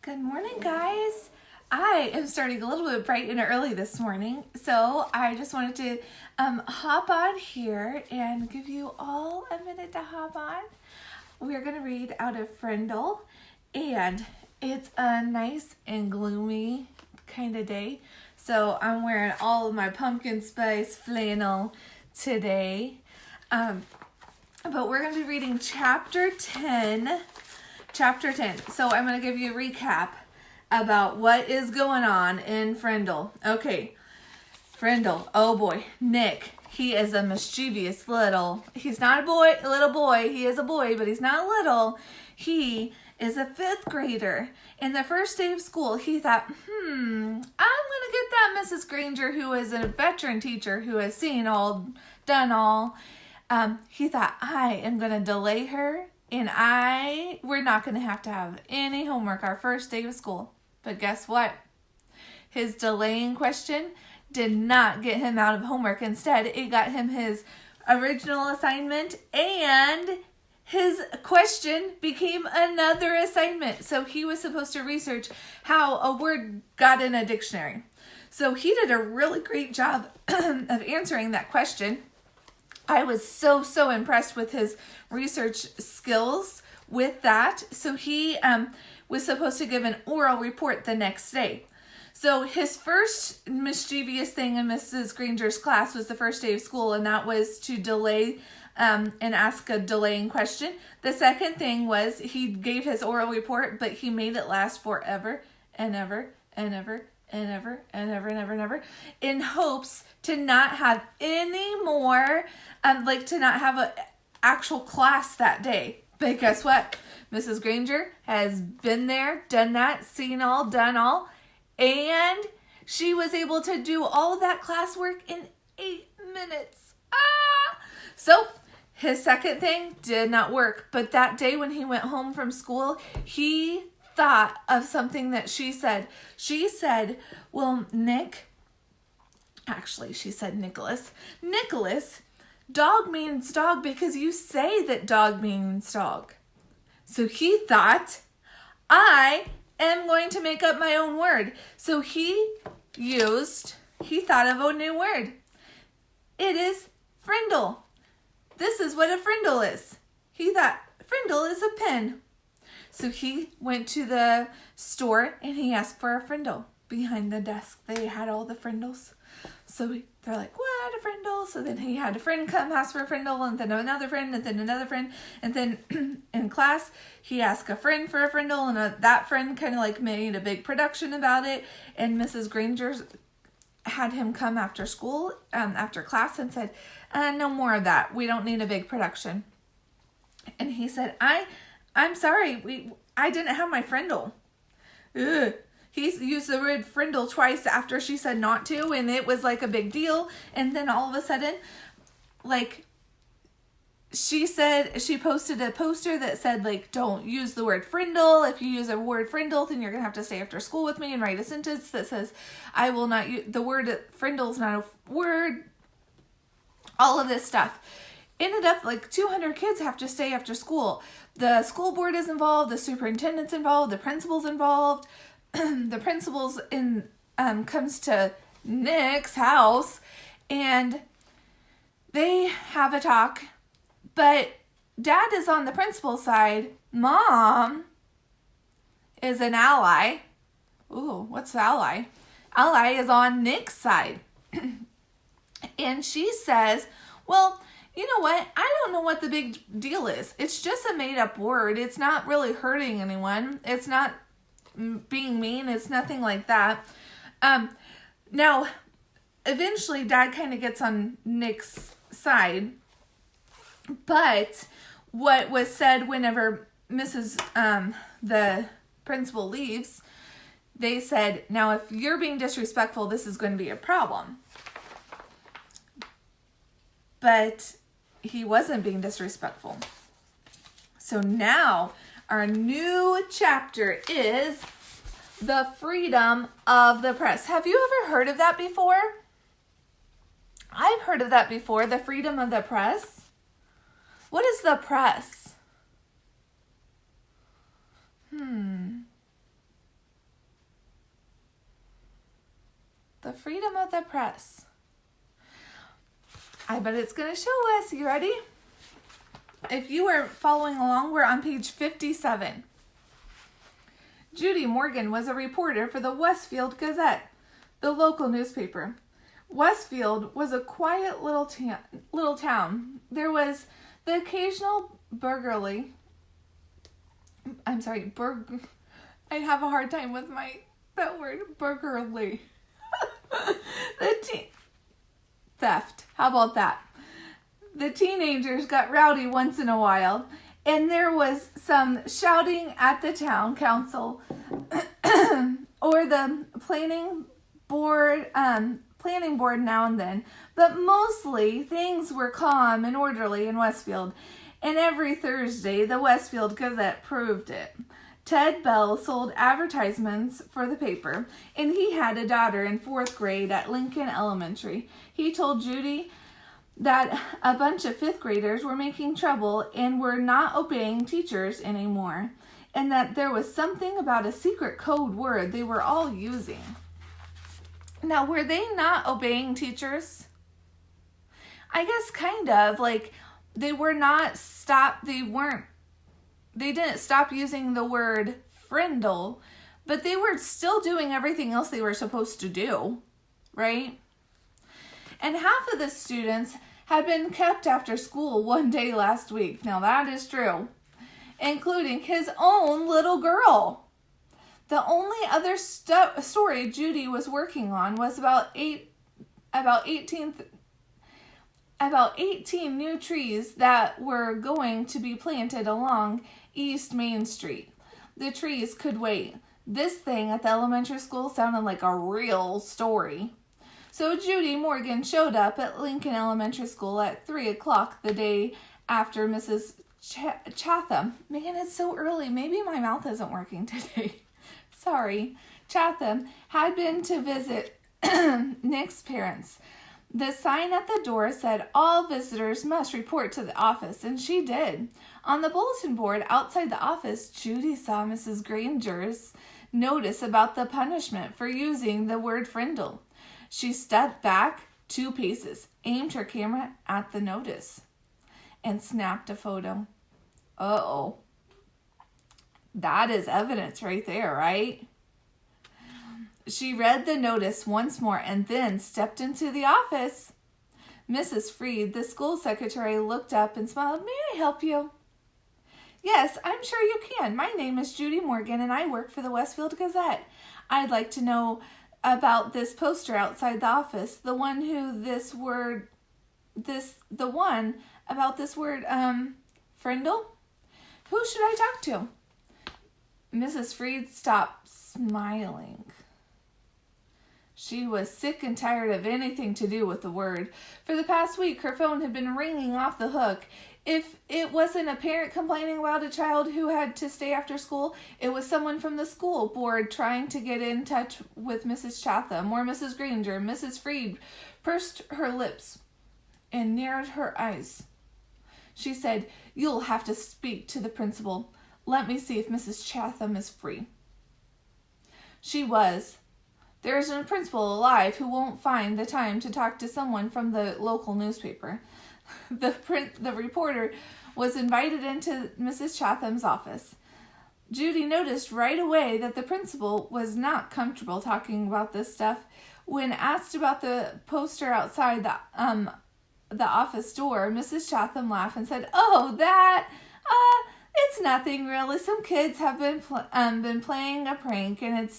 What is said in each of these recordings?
Good morning, guys. I am starting a little bit bright and early this morning, so I just wanted to hop on here and give you all a minute to hop on. We're going to read out of Frindle, and it's a nice and gloomy kind of day, so I'm wearing all of my pumpkin spice flannel today. But we're going to be reading chapter 10. So I'm going to give you a recap about what is going on in Frindle. Okay, Frindle, oh boy, Nick, he is a mischievous he's not a little boy, he is a boy, but he's not little. He is a 5th grader. In the first day of school, he thought, I'm going to get that Mrs. Granger, who is a veteran teacher who has seen all, done all. He thought, I am going to delay her. And we're not going to have any homework our first day of school. But guess what? His delaying question did not get him out of homework. Instead, it got him his original assignment, and his question became another assignment. So he was supposed to research how a word got in a dictionary. So he did a really great job of answering that question. I was so impressed with his research skills with that. So he was supposed to give an oral report the next day. So his first mischievous thing in Mrs. Granger's class was the first day of school, and that was to delay and ask a delaying question. The second thing was he gave his oral report, but he made it last forever and ever and ever and ever and ever and ever and ever, in hopes to not have any more, to not have an actual class that day. But guess what? Mrs. Granger has been there, done that, seen all, done all, and she was able to do all of that classwork in 8 minutes. So his second thing did not work. But that day when he went home from school, he thought of something that she said. She said, well, she said Nicholas, dog means dog because you say that dog means dog. So he thought, I am going to make up my own word. So he thought of a new word. It is Frindle. This is what a Frindle is. He thought Frindle is a pen. So he went to the store and he asked for a Frindle. Behind the desk, they had all the Frindles. So they're like, what, a Frindle? So then he had a friend come ask for a Frindle, and then another friend, and then another friend. And then in class, he asked a friend for a Frindle, and that friend kind of made a big production about it. And Mrs. Granger had him come after school, after class, and said, no more of that. We don't need a big production. And he said, I'm sorry, I didn't have my Frindle. Ugh. He used the word Frindle twice after she said not to, and it was a big deal. And then all of a sudden, she posted a poster that said, don't use the word Frindle. If you use a word Frindle, then you're going to have to stay after school with me and write a sentence that says, I will not use the word Frindle is not a word. All of this stuff. Ended up 200 kids have to stay after school. The school board is involved, the superintendent's involved, the principal's involved. The principal's comes to Nick's house, and they have a talk, but Dad is on the principal's side. Mom is an ally. Ooh, what's ally? Ally is on Nick's side. And she says, well, you know what? I don't know what the big deal is. It's just a made-up word. It's not really hurting anyone. It's not being mean. It's nothing like that. Now, eventually, Dad kind of gets on Nick's side. But what was said whenever the principal leaves, they said, now, if you're being disrespectful, this is going to be a problem. But he wasn't being disrespectful. So now our new chapter is the freedom of the press. Have you ever heard of that before? I've heard of that before, the freedom of the press. What is the press? freedom of the press. I bet it's going to show us. You ready? If you are following along, we're on page 57. Judy Morgan was a reporter for the Westfield Gazette, the local newspaper. Westfield was a quiet little town. There was the occasional I have a hard time with that word, burglary. Theft. How about that? The teenagers got rowdy once in a while, and there was some shouting at the town council or the planning board now and then, but mostly things were calm and orderly in Westfield, and every Thursday the Westfield Gazette proved it. Ted Bell sold advertisements for the paper, and he had a daughter in 4th grade at Lincoln Elementary. He told Judy that a bunch of 5th graders were making trouble and were not obeying teachers anymore, and that there was something about a secret code word they were all using. Now, were they not obeying teachers? I guess kind of. Like, they didn't stop using the word Frindle, but they were still doing everything else they were supposed to do, right? And half of the students had been kept after school one day last week. Now that is true, including his own little girl. The only other story Judy was working on was about 18 new trees that were going to be planted along East Main Street. The trees could wait. This thing at the elementary school sounded like a real story. So Judy Morgan showed up at Lincoln Elementary School at 3 o'clock the day after Mrs. Chatham. Man, it's so early. Maybe my mouth isn't working today. Sorry. Chatham had been to visit Nick's parents. The sign at the door said all visitors must report to the office, and she did. On the bulletin board outside the office, Judy saw Mrs. Granger's notice about the punishment for using the word Frindle. She stepped back 2 paces, aimed her camera at the notice, and snapped a photo. Uh-oh. That is evidence right there, right? She read the notice once more and then stepped into the office. Mrs. Freed, the school secretary, looked up and smiled. May I help you? Yes, I'm sure you can. My name is Judy Morgan and I work for the Westfield Gazette. I'd like to know about this poster outside the office. The one about this word, Frindle? Who should I talk to? Mrs. Freed stopped smiling. She was sick and tired of anything to do with the word. For the past week, her phone had been ringing off the hook. If it wasn't a parent complaining about a child who had to stay after school, it was someone from the school board trying to get in touch with Mrs. Chatham or Mrs. Granger. Mrs. Freed pursed her lips and narrowed her eyes. She said, "You'll have to speak to the principal. Let me see if Mrs. Chatham is free." She was. There isn't a principal alive who won't find the time to talk to someone from the local newspaper. The reporter was invited into Mrs. Chatham's office. Judy noticed right away that the principal was not comfortable talking about this stuff. When asked about the poster outside the office door, Mrs. Chatham laughed and said, "Oh, that, it's nothing really. Some kids have been playing a prank, and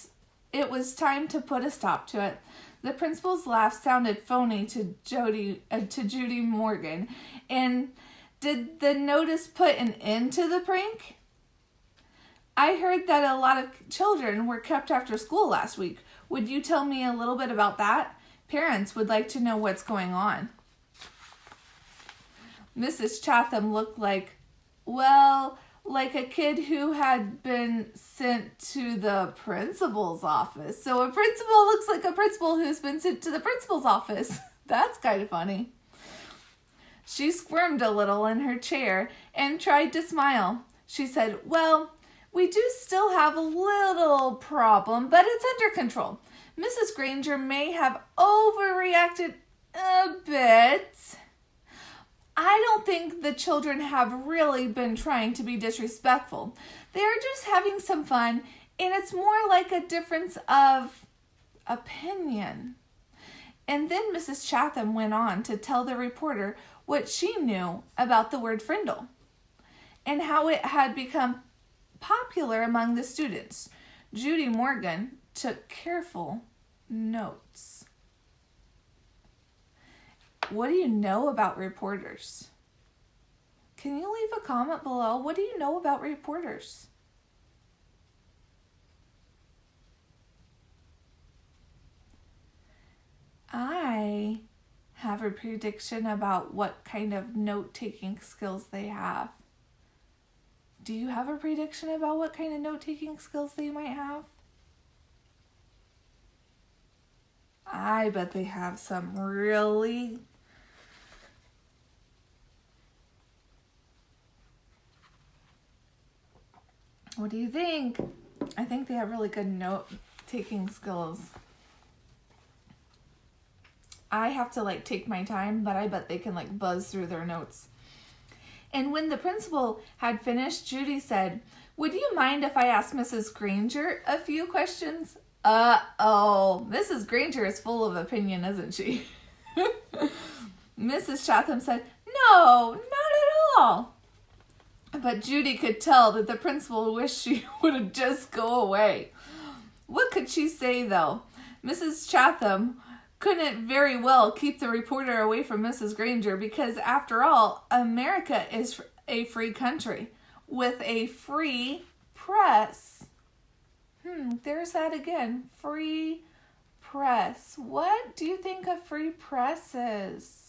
it was time to put a stop to it." The principal's laugh sounded phony to Judy Morgan. And did the notice put an end to the prank? I heard that a lot of children were kept after school last week. Would you tell me a little bit about that? Parents would like to know what's going on. Mrs. Chatham looked like a kid who had been sent to the principal's office. So a principal looks like a principal who's been sent to the principal's office. That's kind of funny. She squirmed a little in her chair and tried to smile. She said, "Well, We do still have a little problem, but it's under control. Mrs. Granger may have overreacted a bit. I don't think the children have really been trying to be disrespectful. They're just having some fun, and it's more like a difference of opinion. And then Mrs. Chatham went on to tell the reporter what she knew about the word Frindle and how it had become popular among the students. Judy Morgan took careful notes. What do you know about reporters? Can you leave a comment below? What do you know about reporters? I have a prediction about what kind of note-taking skills they have. Do you have a prediction about what kind of note-taking skills they might have? I bet they have some really What do you think? I think they have really good note-taking skills. I have to take my time, but I bet they can buzz through their notes. And when the principal had finished, Judy said, "Would you mind if I asked Mrs. Granger a few questions?" Uh-oh, Mrs. Granger is full of opinion, isn't she? Mrs. Chatham said, "No, not at all." But Judy could tell that the principal wished she would just go away. What could she say, though? Mrs. Chatham couldn't very well keep the reporter away from Mrs. Granger because, after all, America is a free country with a free press. There's that again. Free press. What do you think a free press is?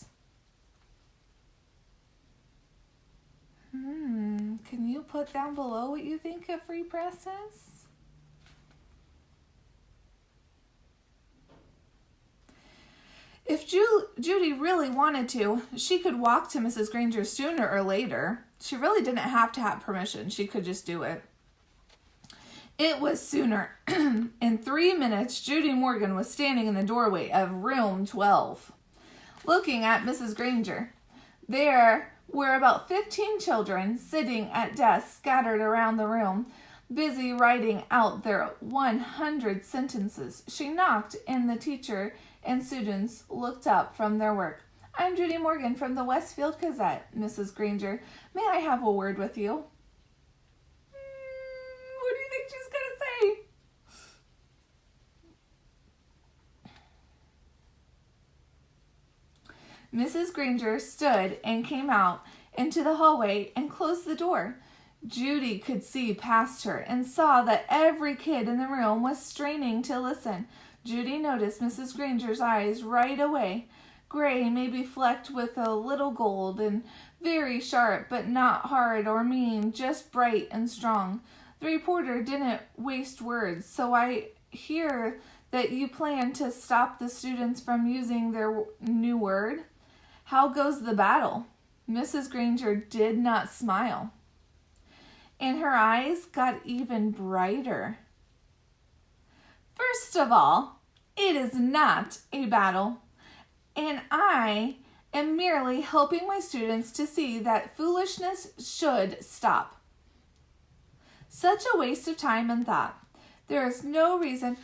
Can you put down below what you think a free press is? If Judy really wanted to, she could walk to Mrs. Granger sooner or later. She really didn't have to have permission. She could just do it. It was sooner. In 3 minutes, Judy Morgan was standing in the doorway of room 12, looking at Mrs. Granger. There were about 15 children sitting at desks scattered around the room, busy writing out their 100 sentences. She knocked, and the teacher and students looked up from their work. "I'm Judy Morgan from the Westfield Gazette, Mrs. Granger. May I have a word with you?" What do you think she's going to say? Mrs. Granger stood and came out into the hallway and closed the door. Judy could see past her and saw that every kid in the room was straining to listen. Judy noticed Mrs. Granger's eyes right away. Gray, maybe flecked with a little gold, and very sharp, but not hard or mean, just bright and strong. The reporter didn't waste words, "So I hear that you plan to stop the students from using their new word. How goes the battle?" Mrs. Granger did not smile, and her eyes got even brighter. "First of all, it is not a battle, and I am merely helping my students to see that foolishness should stop. Such a waste of time and thought. There is no reason..."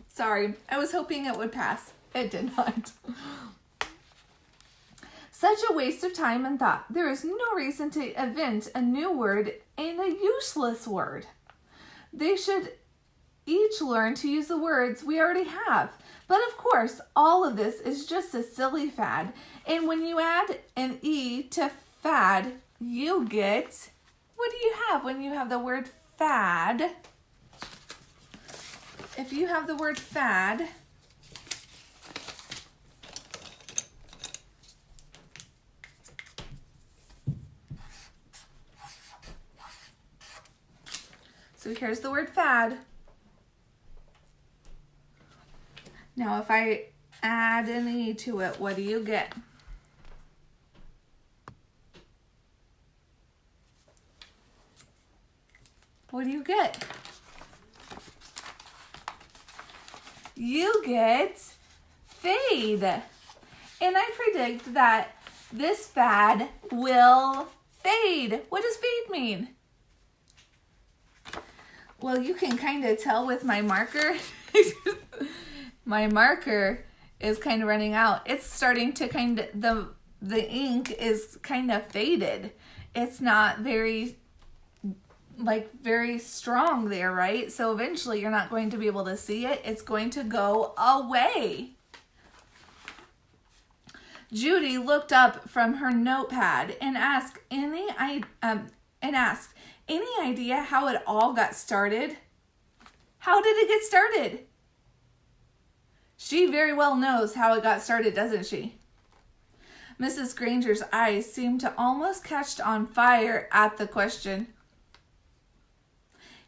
Sorry, I was hoping it would pass. It did not. "Such a waste of time and thought. There is no reason to invent a new word and a useless word. They should each learn to use the words we already have. But of course, all of this is just a silly fad. And when you add an E to fad, you get..." What do you have when you have the word fad? If you have the word fad, so here's the word fad. Now if I add an E to it, what do you get? What do you get? You get fade. And I predict that this fad will fade. What does fade mean? Well, you can kind of tell with my marker. My marker is kind of running out. It's starting to the ink is kind of faded. It's not very strong there, right? So eventually you're not going to be able to see it. It's going to go away. Judy looked up from her notepad and asked, any idea how it all got started? How did it get started? She very well knows how it got started, doesn't she? Mrs. Granger's eyes seemed to almost catch on fire at the question.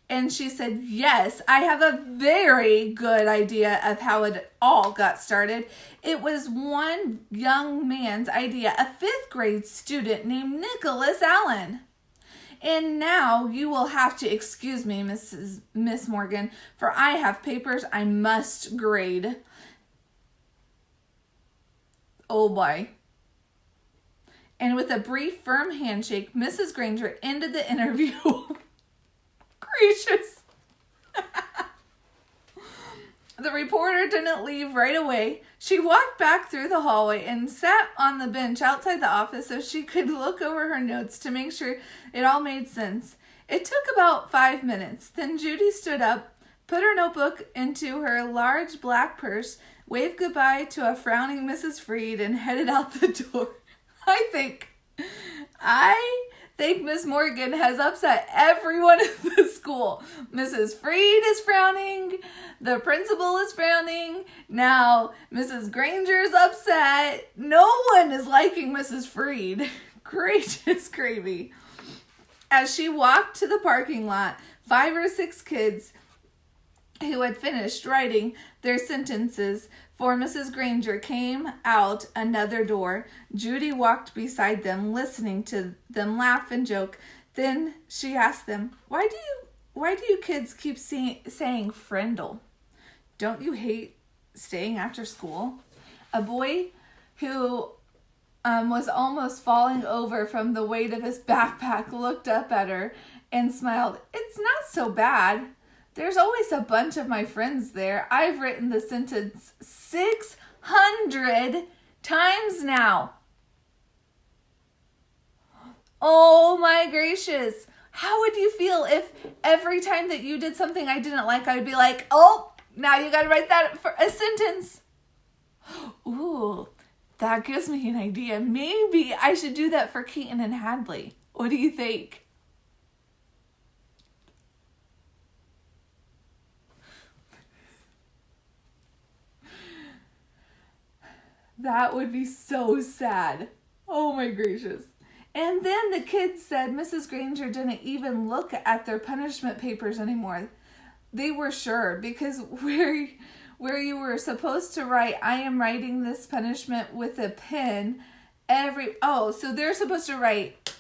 And she said, yes, I have a very good idea of how it all got started. It was one young man's idea, a 5th grade student named Nicholas Allen. And now you will have to excuse me, Miss Morgan, for I have papers I must grade. Oh boy. And with a brief, firm handshake, Mrs. Granger ended the interview. Gracious. The reporter didn't leave right away. She walked back through the hallway and sat on the bench outside the office so she could look over her notes to make sure it all made sense. It took about 5 minutes. Then Judy stood up, put her notebook into her large black purse, waved goodbye to a frowning Mrs. Freed, and headed out the door. I think Miss Morgan has upset everyone in the school. Mrs. Freed is frowning. The principal is frowning. Now Mrs. Granger's upset. No one is liking Mrs. Freed. Gracious gravy. As she walked to the parking lot, 5 or 6 kids who had finished writing their sentences for Mrs. Granger came out another door. Judy walked beside them, listening to them laugh and joke. Then she asked them, Why do you kids keep saying Frindle? Don't you hate staying after school? A boy who was almost falling over from the weight of his backpack looked up at her and smiled. It's not so bad. There's always a bunch of my friends there. I've written the sentence 600 times now. Oh my gracious. How would you feel if every time that you did something I didn't like, I would be like, oh, now you got to write that for a sentence. Ooh, that gives me an idea. Maybe I should do that for Keaton and Hadley. What do you think? That would be so sad. Oh my gracious. And then the kids said Mrs. Granger didn't even look at their punishment papers anymore. They were sure, because where you were supposed to write, I am writing this punishment with a pen so they're supposed to write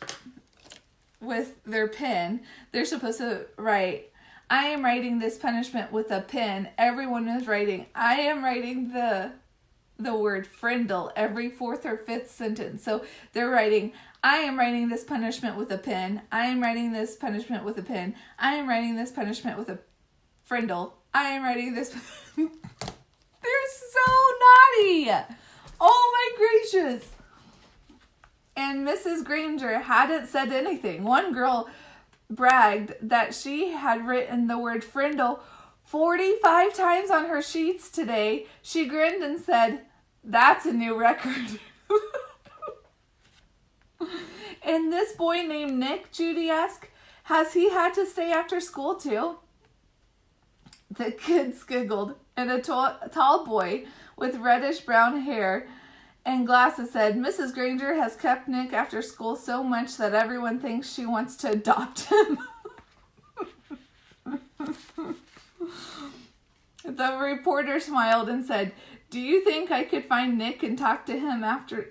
with their pen. They're supposed to write, I am writing this punishment with a pen. Everyone is writing, I am writing the word Frindle every 4th or 5th sentence. So they're writing, I am writing this punishment with a pen. I am writing this punishment with a pen. I am writing this punishment with a Frindle. I am writing this. They're so naughty. Oh my gracious. And Mrs. Granger hadn't said anything. One girl bragged that she had written the word Frindle 45 times on her sheets today. She grinned and said, that's a new record. And this boy named Nick, Judy asked, has he had to stay after school too? The kids giggled, and a tall boy with reddish-brown hair and glasses said, Mrs. Granger has kept Nick after school so much that everyone thinks she wants to adopt him. The reporter smiled and said, do you think I could find Nick and talk to him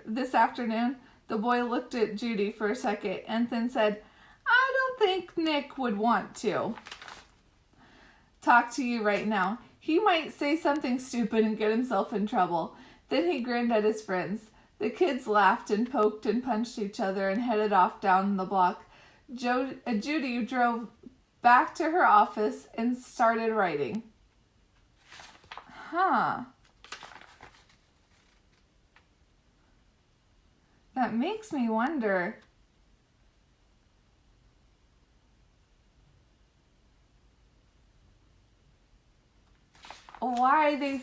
this afternoon? The boy looked at Judy for a second and then said, I don't think Nick would want to talk to you right now. He might say something stupid and get himself in trouble. Then he grinned at his friends. The kids laughed and poked and punched each other and headed off down the block. Judy drove back to her office and started writing. That makes me wonder. Why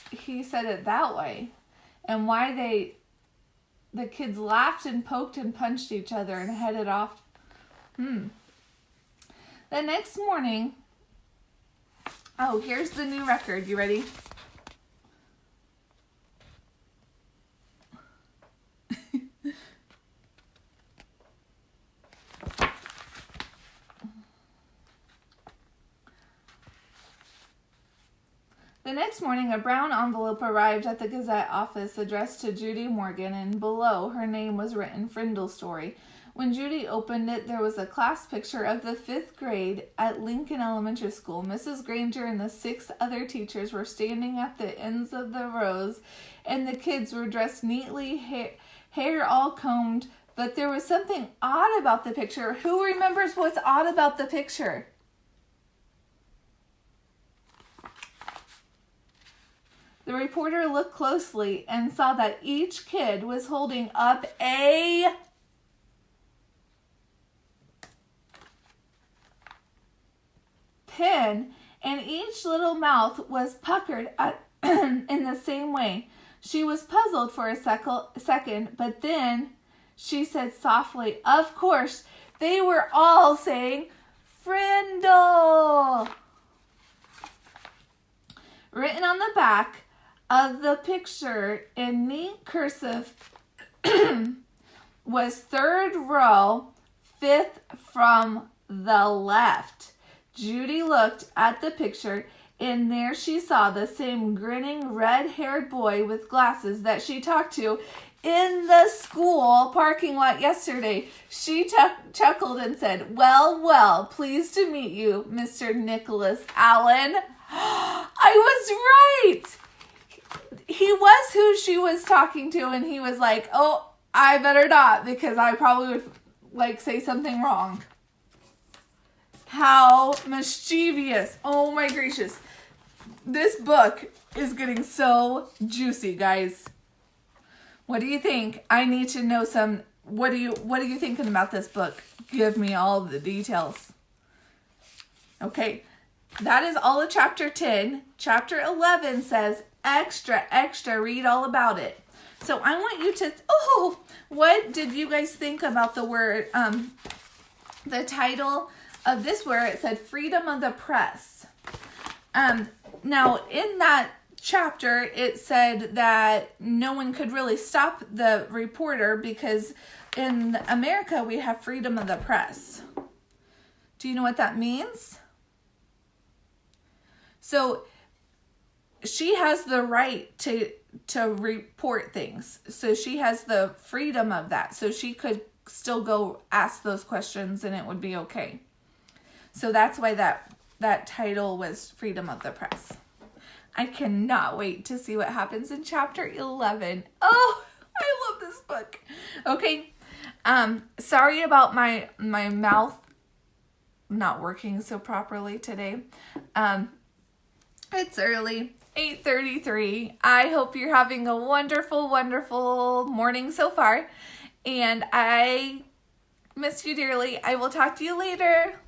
he said it that way, and why the kids laughed and poked and punched each other and headed off. The next morning, here's the new record. You ready? The next morning, a brown envelope arrived at the Gazette office addressed to Judy Morgan, and below her name was written Frindle Story. When Judy opened it, there was a class picture of the 5th grade at Lincoln Elementary School. Mrs. Granger and the 6 other teachers were standing at the ends of the rows, and the kids were dressed neatly, hair all combed, but there was something odd about the picture. Who remembers what's odd about the picture? The reporter looked closely and saw that each kid was holding up a pen, and each little mouth was puckered in the same way. She was puzzled for a second, but then she said softly, "Of course, they were all saying Frindle." Written on the back of the picture in neat cursive was 3rd row, 5th from the left. Judy looked at the picture, and there she saw the same grinning red-haired boy with glasses that she talked to in the school parking lot yesterday. She chuckled and said, well, pleased to meet you, Mr. Nicholas Allen." I was right. He was who she was talking to, and he was like, "Oh, I better not, because I probably would say something wrong." How mischievous. Oh my gracious. This book is getting so juicy, guys. What do you think? I need to know some. What are you thinking about this book? Give me all the details. Okay. That is all of chapter 10. Chapter 11 says, extra, extra, read all about it. So I want you to, what did you guys think about the word, the title of this word? It said freedom of the press. Now in that chapter, it said that no one could really stop the reporter because in America, we have freedom of the press. Do you know what that means? So she has the right to report things. So she has the freedom of that. So she could still go ask those questions and it would be okay. So that's why that title was Freedom of the Press. I cannot wait to see what happens in chapter 11. Oh, I love this book. Okay. Sorry about my mouth not working so properly today. It's early, 8:33. I hope you're having a wonderful, wonderful morning so far. And I miss you dearly. I will talk to you later.